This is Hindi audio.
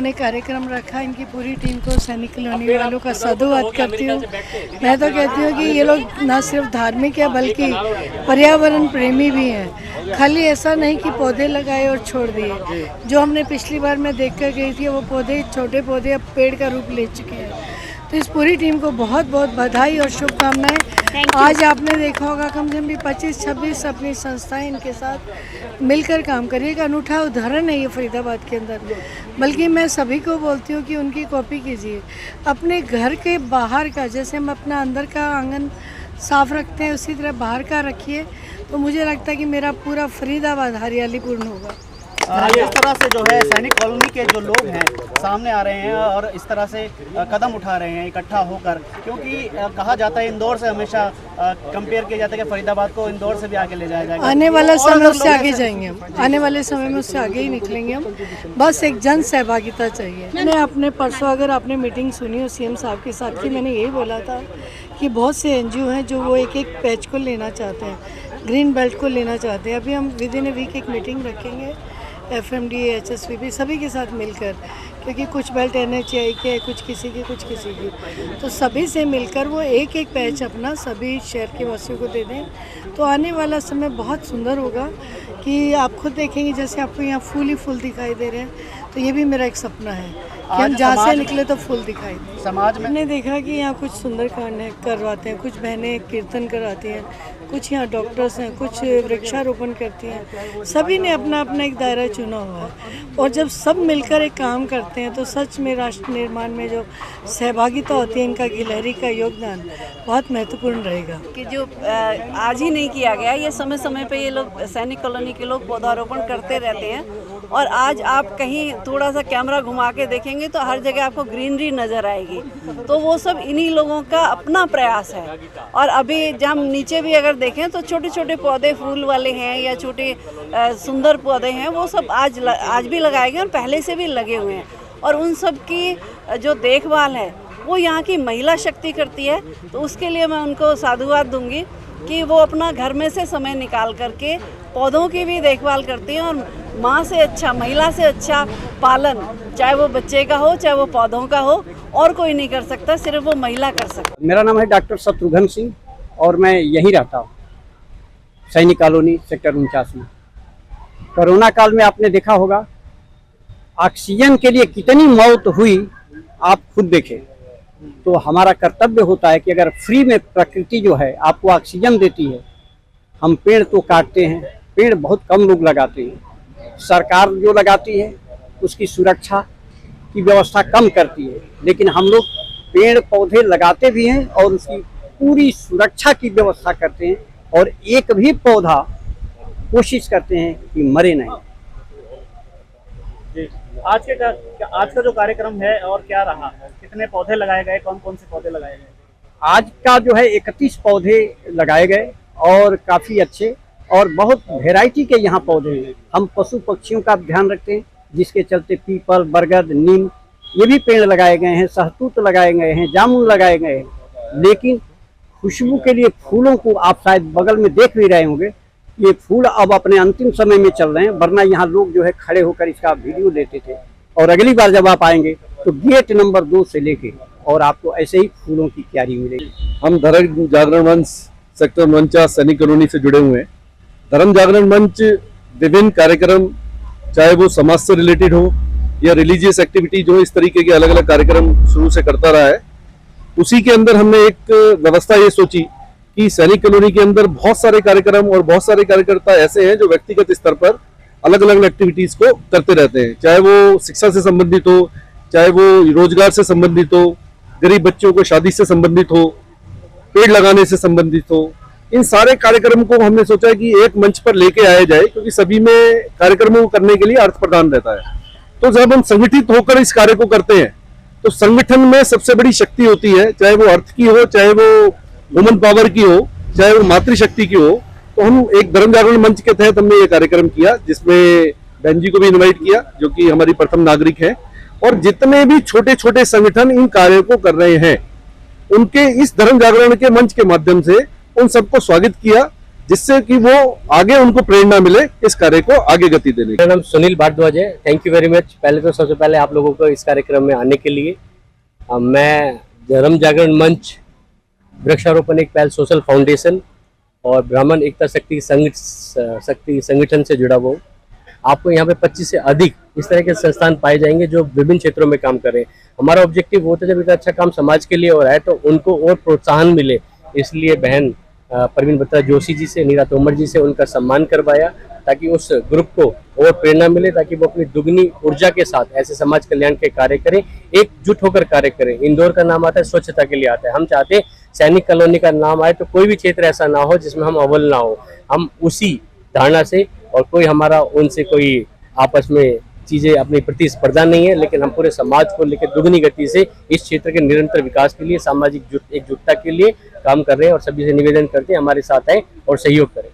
इन्होंने कार्यक्रम रखा, इनकी पूरी टीम को सैनिक कॉलोनी वालों का साधुवाद करती हूँ। मैं तो कहती हूँ कि ये लोग न सिर्फ धार्मिक है बल्कि पर्यावरण प्रेमी भी हैं। खाली ऐसा नहीं कि पौधे लगाए और छोड़ दिए। जो हमने पिछली बार मैं देख कर गई थी वो पौधे, छोटे पौधे अब पेड़ का रूप ले चुके हैं। तो इस पूरी टीम को बहुत बहुत बधाई और शुभकामनाएं। आज आपने देखा होगा कम से कम भी 25-26 अपनी संस्थाएं इनके साथ मिलकर काम करिए। एक अनूठा उदाहरण है ये फरीदाबाद के अंदर। बल्कि मैं सभी को बोलती हूँ कि उनकी कॉपी कीजिए। अपने घर के बाहर का, जैसे हम अपना अंदर का आंगन साफ रखते हैं उसी तरह बाहर का रखिए, तो मुझे लगता है कि मेरा पूरा फरीदाबाद हरियालीपूर्ण होगा। इस तरह से जो है सैनिक कॉलोनी के जो लोग हैं सामने आ रहे हैं और इस तरह से कदम उठा रहे हैं इकट्ठा होकर, क्योंकि कहा जाता है इंदौर से हमेशा कंपेयर किया जाता है कि फरीदाबाद को इंदौर से भी आगे ले जाया जाएगा। आने वाला समय उससे आगे जाएंगे हम, आने वाले समय में उससे आगे ही निकलेंगे हम। बस एक जन सहभागिता चाहिए। मैंने अपने परसों अगर आपने मीटिंग सुनी हो सीएम साहब के साथ की, मैंने यही बोला था कि बहुत से एनजीओ हैं जो वो एक एक पैच को लेना चाहते हैं, ग्रीन बेल्ट को लेना चाहते हैं। अभी हम विद इन ए वीक एक मीटिंग रखेंगे FMD, HSVP सभी के साथ मिलकर, क्योंकि कुछ बेल्ट NHAI के, कुछ किसी की, तो सभी से मिलकर वो एक एक पैच अपना सभी शहर के वासियों को दे दें। तो आने वाला समय बहुत सुंदर होगा कि आप खुद देखेंगे जैसे आपको यहाँ फूल ही फूल दिखाई दे रहे हैं। तो ये भी मेरा एक सपना है कि हम जहाँ से निकले तो फूल दिखाई दे। समाज में हमने देखा कि यहाँ कुछ सुंदरकांड करवाते हैं, कुछ बहनें कीर्तन कराती हैं, कुछ यहाँ डॉक्टर्स हैं, कुछ वृक्षारोपण करती हैं। सभी ने अपना अपना एक दायरा चुना हुआ है और जब सब मिलकर एक काम करते हैं तो सच में राष्ट्र निर्माण में जो सहभागिता होती है, इनका गिलहरी का योगदान बहुत महत्वपूर्ण रहेगा। कि जो आज ही नहीं किया गया, ये समय समय पे ये लोग सैनिक कॉलोनी के लोग पौधारोपण करते रहते हैं। और आज आप कहीं थोड़ा सा कैमरा घुमा के देखेंगे तो हर जगह आपको ग्रीनरी नज़र आएगी। तो वो सब इन्हीं लोगों का अपना प्रयास है। और अभी जब हम नीचे भी अगर देखें तो छोटे छोटे पौधे फूल वाले हैं या छोटे सुंदर पौधे हैं, वो सब आज भी लगाए गए और पहले से भी लगे हुए हैं। और उन सब की जो देखभाल है वो यहाँ की महिला शक्ति करती है। तो उसके लिए मैं उनको साधुवाद दूंगी कि वो अपना घर में से समय निकाल करके पौधों की भी देखभाल करती हैं। और माँ से अच्छा, महिला से अच्छा पालन, चाहे वो बच्चे का हो चाहे वो पौधों का हो, और कोई नहीं कर सकता, सिर्फ वो महिला कर सकती। मेरा नाम है डॉक्टर शत्रुघ्न सिंह और मैं यहीं रहता हूँ, सैनिक कॉलोनी सेक्टर 49 में। कोरोना काल में आपने देखा होगा ऑक्सीजन के लिए कितनी मौत हुई, आप खुद देखें। तो हमारा कर्तव्य होता है कि अगर फ्री में प्रकृति जो है आपको ऑक्सीजन देती है, हम पेड़ तो काटते हैं, पेड़ बहुत कम लोग लगाते हैं। सरकार जो लगाती है उसकी सुरक्षा की व्यवस्था कम करती है, लेकिन हम लोग पेड़ पौधे लगाते भी हैं और उसकी पूरी सुरक्षा की व्यवस्था करते हैं। और एक भी पौधा कोशिश करते हैं कि मरे नहीं। आज का जो कार्यक्रम है और क्या रहा, कितने पौधे लगाए गए, कौन कौन से पौधे लगाए गए? आज का जो है 31 पौधे लगाए गए और काफ़ी अच्छे और बहुत वैरायटी के यहाँ पौधे हैं। हम पशु पक्षियों का ध्यान रखते हैं, जिसके चलते पीपल, बरगद, नीम ये भी पेड़ लगाए गए हैं, सहतूत लगाए गए हैं, जामुन लगाए गए हैं। लेकिन खुशबू के लिए फूलों को आप शायद बगल में देख भी रहे होंगे, ये फूल अब अपने अंतिम समय में चल रहे हैं, वरना यहाँ लोग जो है खड़े होकर इसका वीडियो लेते थे। और अगली बार जब आप आएंगे तो गेट नंबर 2 से लेके और आपको ऐसे ही फूलों की क्यारी मिलेगी। हम धर्म जागरण मंच सेक्टर 49 सैनिक कॉलोनी से जुड़े हुए हैं। धर्म जागरण मंच विभिन्न कार्यक्रम, चाहे वो समाज से रिलेटेड हो या रिलीजियस एक्टिविटी, जो इस तरीके के अलग अलग कार्यक्रम शुरू से करता रहा है। उसी के अंदर हमने एक व्यवस्था ये सोची कि सैनिक कॉलोनी के अंदर बहुत सारे कार्यक्रम और बहुत सारे कार्यकर्ता ऐसे हैं जो व्यक्तिगत स्तर पर अलग अलग एक्टिविटीज को करते रहते हैं, चाहे वो शिक्षा से संबंधित हो, चाहे वो रोजगार से संबंधित हो, गरीब बच्चों को शादी से संबंधित हो, पेड़ लगाने से संबंधित हो। इन सारे कार्यक्रम को हमने सोचा कि एक मंच पर लेके आया जाए, क्योंकि सभी में कार्यक्रमों को करने के लिए अर्थ प्रदान रहता है। तो जब हम संगठित होकर इस कार्य को करते हैं तो संगठन में सबसे बड़ी शक्ति होती है, चाहे वो अर्थ की हो, चाहे वो वुमन पावर की हो, चाहे वो मातृशक्ति की हो। तो हम एक धर्म जागरण मंच के तहत हमने ये कार्यक्रम किया, जिसमें बहन जी को भी इन्वाइट किया जो कि हमारी प्रथम नागरिक है। और जितने भी छोटे छोटे संगठन इन कार्यों को कर रहे हैं, उनके इस धर्म जागरण के मंच के माध्यम से उन सबको स्वागत किया, जिससे कि वो आगे उनको प्रेरणा मिले इस कार्य को आगे गति देने की। मेरा नाम सुनील भारद्वाज है। Thank you very much. पहले तो सबसे पहले आप लोगों को इस कार्यक्रम में आने के लिए। मैं धर्म जागरण मंच, वृक्षारोपण एक पहल सोशल फाउंडेशन और ब्राह्मण एकता शक्ति संगठन से जुड़ा हुआ हूँ। आपको यहाँ पे 25 से अधिक इस तरह के संस्थान पाए जाएंगे जो विभिन्न क्षेत्रों में काम कर रहे हैं। हमारा ऑब्जेक्टिव वो था जब इतना अच्छा काम समाज के लिए हो रहा है तो उनको और प्रोत्साहन मिले, इसलिए बहन प्रवीण बत्रा जोशी जी से, नीरा तोमर जी से उनका सम्मान करवाया ताकि उस ग्रुप को और प्रेरणा मिले, ताकि वो अपनी दुगनी ऊर्जा के साथ ऐसे समाज कल्याण के कार्य करें, एकजुट होकर कार्य करें। इंदौर का नाम आता है स्वच्छता के लिए आता है। हम चाहते हैं सैनिक कॉलोनी का नाम आए तो कोई भी क्षेत्र ऐसा ना हो जिसमें हम अव्वल ना हो। हम उसी धारणा से, और कोई हमारा उनसे कोई आपस में चीजें अपनी प्रतिस्पर्धा नहीं है, लेकिन हम पूरे समाज को लेकर दुगनी गति से इस क्षेत्र के निरंतर विकास के लिए, सामाजिक एकजुटता के लिए काम कर रहे हैं और सभी से निवेदन करते हैं हमारे साथ आए और सहयोग करें।